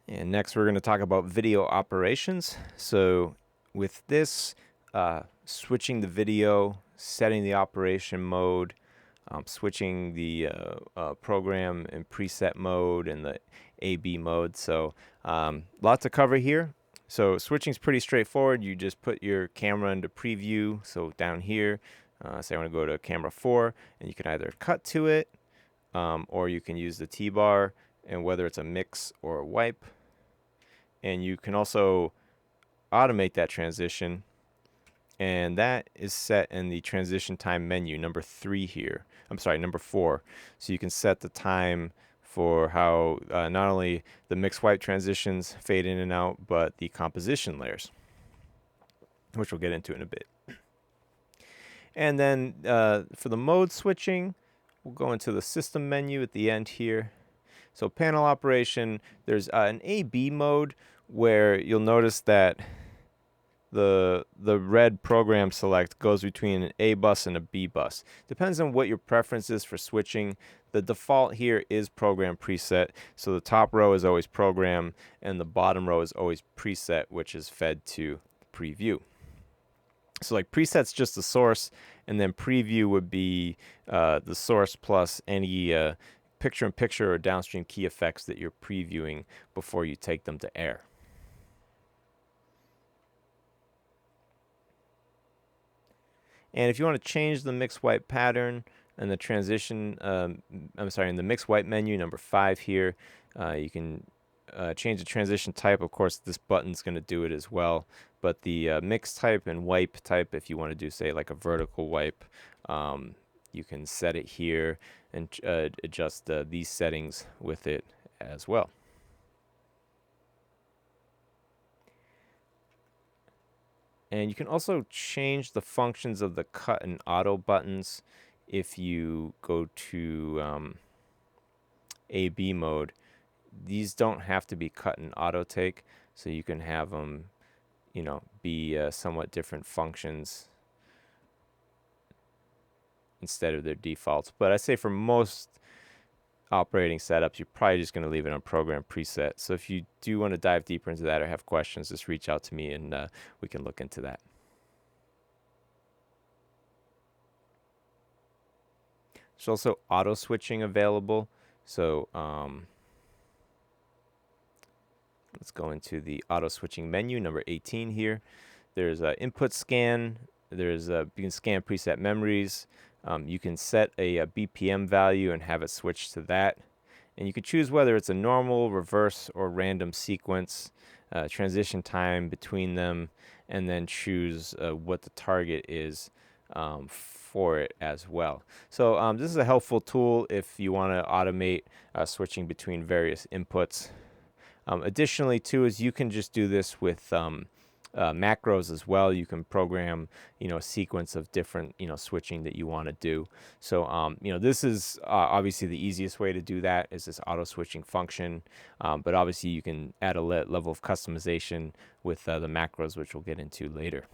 And next we're going to talk about video operations. So with this, switching the video, setting the operation mode, switching the program and preset mode and the AB mode. So lots to cover here. So switching is pretty straightforward. You just put your camera into preview. So down here, say I want to go to camera 4, and you can either cut to it, or you can use the T-bar, and whether it's a mix or a wipe. And you can also automate that transition, and that is set in the transition time menu, number 3 here. I'm sorry, number 4. So you can set the time for how not only the mix wipe transitions fade in and out, but the composition layers, which we'll get into in a bit. And then for the mode switching, we'll go into the system menu at the end here. So panel operation, there's an AB mode where you'll notice that the red program select goes between an A bus and a B bus. Depends on what your preference is for switching. The default here is program preset. So the top row is always program and the bottom row is always preset, which is fed to preview. So like preset's just the source, and then preview would be the source plus any picture-in-picture or downstream key effects that you're previewing before you take them to air. And if you want to change the mix wipe pattern and the transition, in the mix wipe menu, number 5 here, you can change the transition type. Of course, this button's going to do it as well. But the mix type and wipe type, if you want to do, say, like a vertical wipe, you can set it here and adjust these settings with it as well. And you can also change the functions of the cut and auto buttons if you go to AB mode. These don't have to be cut and auto take, so you can have them, be somewhat different functions instead of their defaults. But I say for most operating setups, you're probably just going to leave it on program preset. So if you do want to dive deeper into that or have questions, just reach out to me and we can look into that. There's also auto switching available. So let's go into the auto switching menu, number 18 here. There's input scan. There's you can scan preset memories. You can set a BPM value and have it switch to that. And you can choose whether it's a normal, reverse, or random sequence, transition time between them, and then choose what the target is for it as well. So this is a helpful tool if you want to automate switching between various inputs. Additionally, too, is you can just do this with macros as well. You can program, a sequence of different, switching that you want to do. So, this is obviously the easiest way to do that is this auto switching function. But obviously you can add a level of customization with the macros, which we'll get into later.